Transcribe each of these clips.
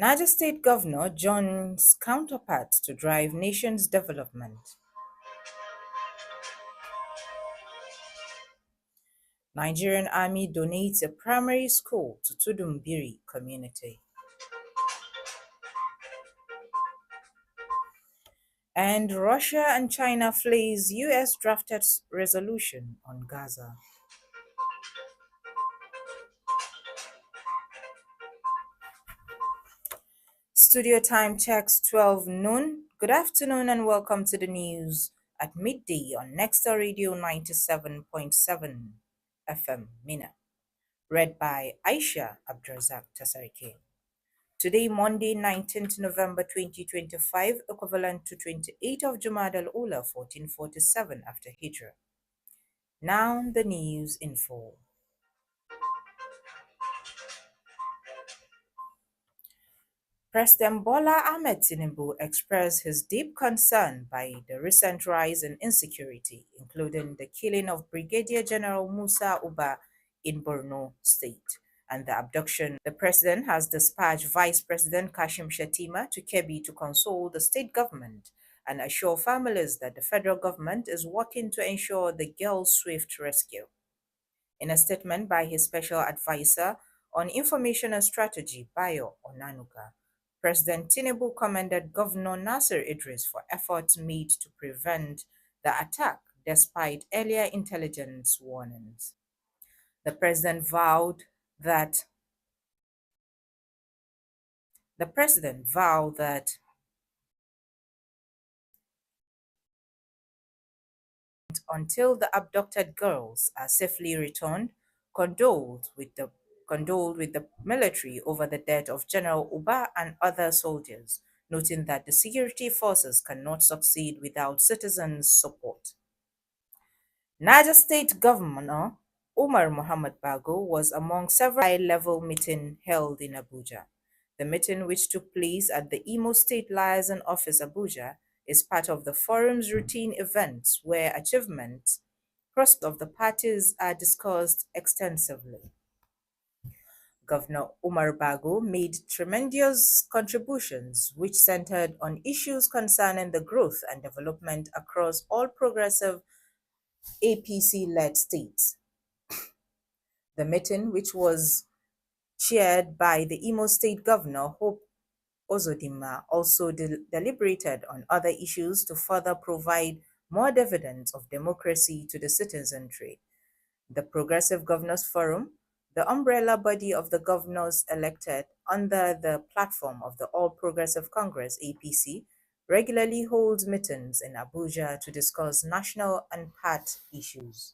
Niger State Governor joins counterparts to drive nation's development. Nigerian Army donates a primary school to Tudumbiri community. And Russia and China flays US drafted resolution on Gaza. Studio time checks 12 noon. Good afternoon and welcome to the news at midday on NEXTER Radio 97.7 FM Mina. Read by Aisha Abdrazak Tasarike. Today, Monday, 19th November 2025, equivalent to 28th of Jumad al-Ula 1447 after Hijrah. Now the news in full. President Bola Ahmed Tinubu expressed his deep concern by the recent rise in insecurity, including the killing of Brigadier General Musa Uba in Borno State and the abduction. The president has dispatched Vice President Kashim Shettima to Kebbi to console the state government and assure families that the federal government is working to ensure the girl's swift rescue. In a statement by his special advisor on information and strategy, Bayo Onanuga, President Tinubu commended Governor Nasir Idris for efforts made to prevent the attack despite earlier intelligence warnings. The president vowed that until the abducted girls are safely returned, condoled with the military over the death of General Uba and other soldiers, noting that the security forces cannot succeed without citizens' support. Niger State Governor Umar Muhammad Bago was among several high-level meetings held in Abuja. The meeting, which took place at the Imo State Liaison Office Abuja, is part of the forum's routine events where achievements prospects of the parties are discussed extensively. Governor Umar Bago made tremendous contributions which centered on issues concerning the growth and development across all progressive APC-led states. The meeting, which was chaired by the Imo State Governor Hope Ozodinma, also deliberated on other issues to further provide more dividends of democracy to the citizenry. The Progressive Governors Forum, the umbrella body of the governors elected under the platform of the All Progressive Congress APC, regularly holds meetings in Abuja to discuss national and part issues.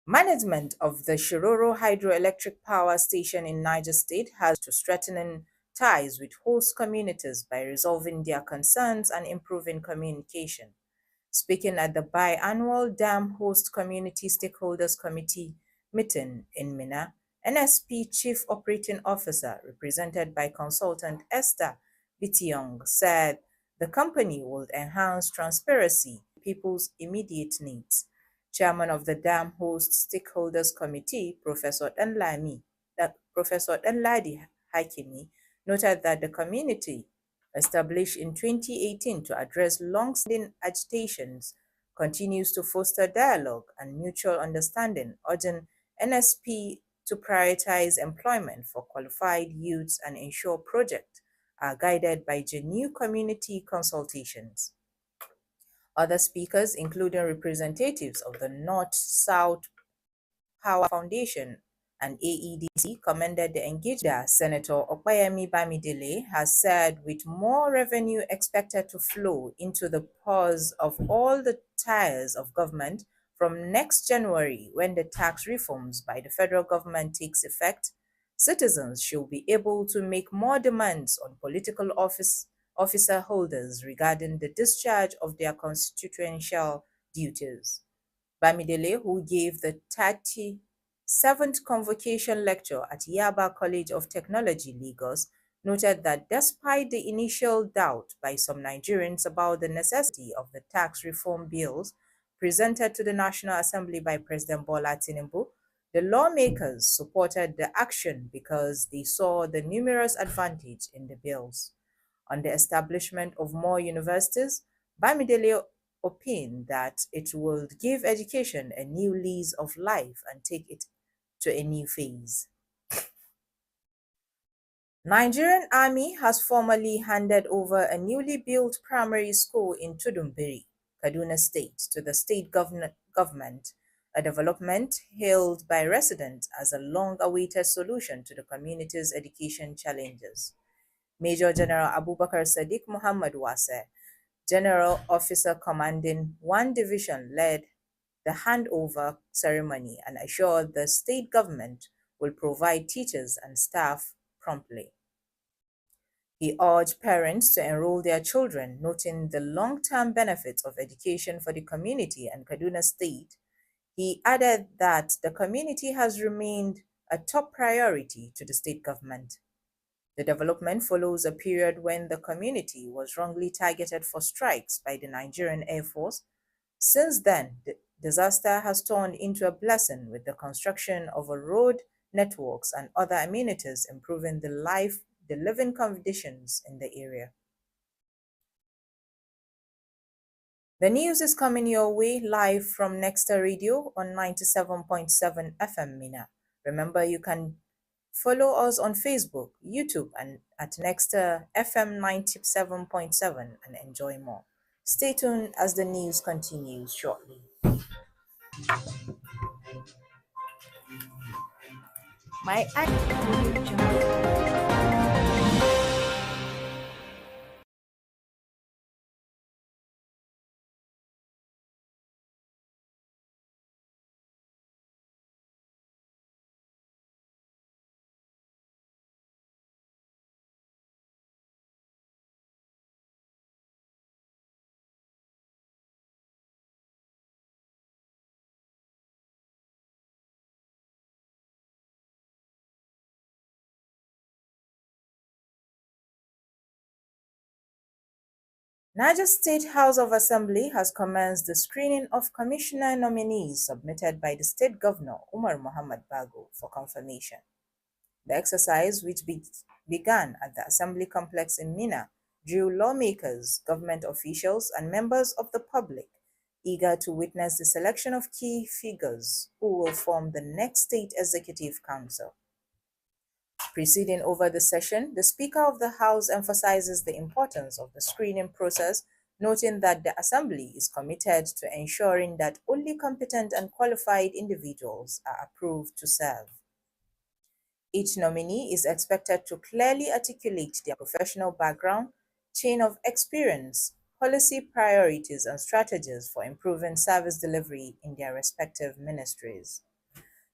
Management of the Shiroro Hydroelectric Power Station in Niger State has to strengthening ties with host communities by resolving their concerns and improving communication. Speaking at the biannual Dam Host Community Stakeholders Committee meeting in Minna, NSP Chief Operating Officer, represented by consultant Esther Bitiong, said the company will enhance transparency to people's immediate needs. Chairman of the Dam Host Stakeholders Committee, Professor Danladi Hakimi, noted that the community, established in 2018 to address long-standing agitations, continues to foster dialogue and mutual understanding, urging NSP to prioritize employment for qualified youths and ensure projects are guided by genuine community consultations. Other speakers, including representatives of the North-South Power Foundation and AEDC, commended the engagement. Senator Opayemi Bamidele has said with more revenue expected to flow into the purse of all the tiers of government from next January when the tax reforms by the federal government takes effect, citizens should be able to make more demands on political officer holders regarding the discharge of their constitutional duties. Bamidele, who gave the 37th convocation lecture at Yaba College of Technology, Lagos, noted that despite the initial doubt by some Nigerians about the necessity of the tax reform bills presented to the National Assembly by President Bola Tinubu, the lawmakers supported the action because they saw the numerous advantage in the bills. On the establishment of more universities, Bamidele opined that it would give education a new lease of life and take it to a new phase. Nigerian Army has formally handed over a newly built primary school in Tudumbiri, Kaduna State, to the state government, a development hailed by residents as a long-awaited solution to the community's education challenges. Major General Abubakar Sadiq Muhammad Wase, General Officer commanding 1 Division, led the handover ceremony and assured the state government will provide teachers and staff promptly. He urged parents to enroll their children, noting the long-term benefits of education for the community and Kaduna State. He added that the community has remained a top priority to the state government. The development follows a period when the community was wrongly targeted for strikes by the Nigerian Air Force. Since then, the disaster has turned into a blessing with the construction of a road networks and other amenities improving the living conditions in the area. The news is coming your way live from NEXTER Radio on 97.7 FM Mina. Remember, you can follow us on Facebook, YouTube, and at NEXTER FM 97.7 and enjoy more. Stay tuned as the news continues shortly. My Niger State House of Assembly has commenced the screening of commissioner nominees submitted by the state governor Umar Muhammad Bago for confirmation. The exercise, which began at the Assembly Complex in Mina, drew lawmakers, government officials, and members of the public eager to witness the selection of key figures who will form the next State Executive Council. Presiding over the session, the Speaker of the House emphasizes the importance of the screening process, noting that the Assembly is committed to ensuring that only competent and qualified individuals are approved to serve. Each nominee is expected to clearly articulate their professional background, chain of experience, policy priorities, and strategies for improving service delivery in their respective ministries.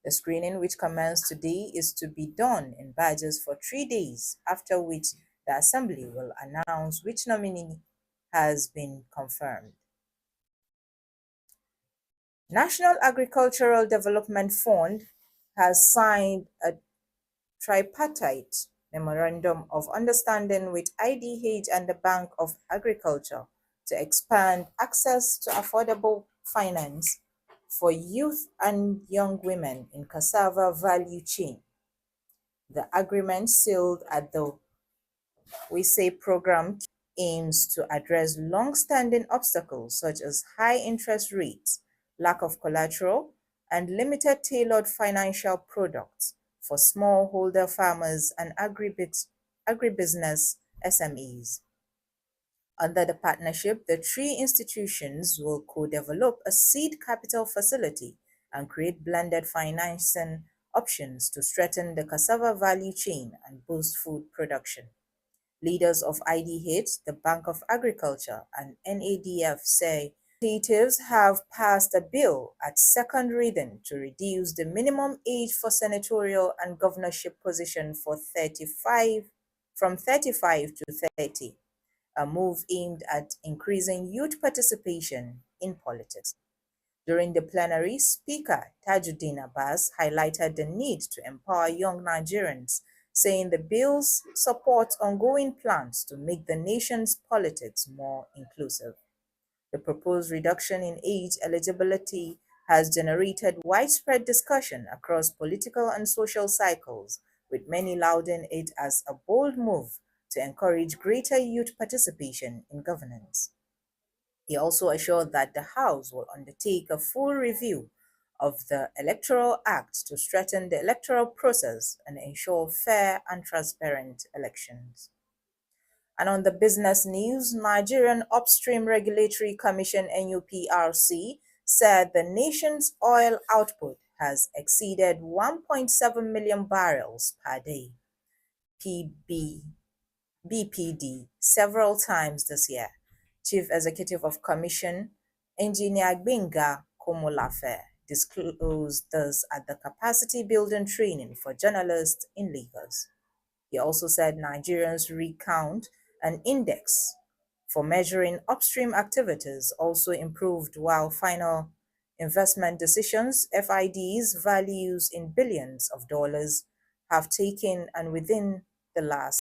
The screening, which commenced today, is to be done in batches for 3 days, after which the Assembly will announce which nominee has been confirmed. National Agricultural Development Fund has signed a tripartite memorandum of understanding with IDH and the Bank of Agriculture to expand access to affordable finance for youth and young women in cassava value chain. The agreement sealed at the We Say program aims to address long-standing obstacles such as high interest rates, lack of collateral, and limited tailored financial products for smallholder farmers and agribusiness SMEs. Under the partnership, the three institutions will co-develop a seed capital facility and create blended financing options to strengthen the cassava value chain and boost food production. Leaders of IDH, the Bank of Agriculture, and NADF say legislatives have passed a bill at second reading to reduce the minimum age for senatorial and governorship position from 35 to 30, a move aimed at increasing youth participation in politics. During the plenary, Speaker Tajuddin Abbas highlighted the need to empower young Nigerians, saying the bills support ongoing plans to make the nation's politics more inclusive. The proposed reduction in age eligibility has generated widespread discussion across political and social cycles, with many lauding it as a bold move to encourage greater youth participation in governance. He also assured that the House will undertake a full review of the Electoral Act to strengthen the electoral process and ensure fair and transparent elections. And on the business news, Nigerian Upstream Regulatory Commission NUPRC said the nation's oil output has exceeded 1.7 million barrels per day PB, BPD several times this year. Chief Executive of Commission, Engineer Gbenga Komolafe, disclosed this at the capacity building training for journalists in Lagos. He also said Nigerians recount an index for measuring upstream activities also improved while final investment decisions, FIDs, values in billions of dollars have taken and within the last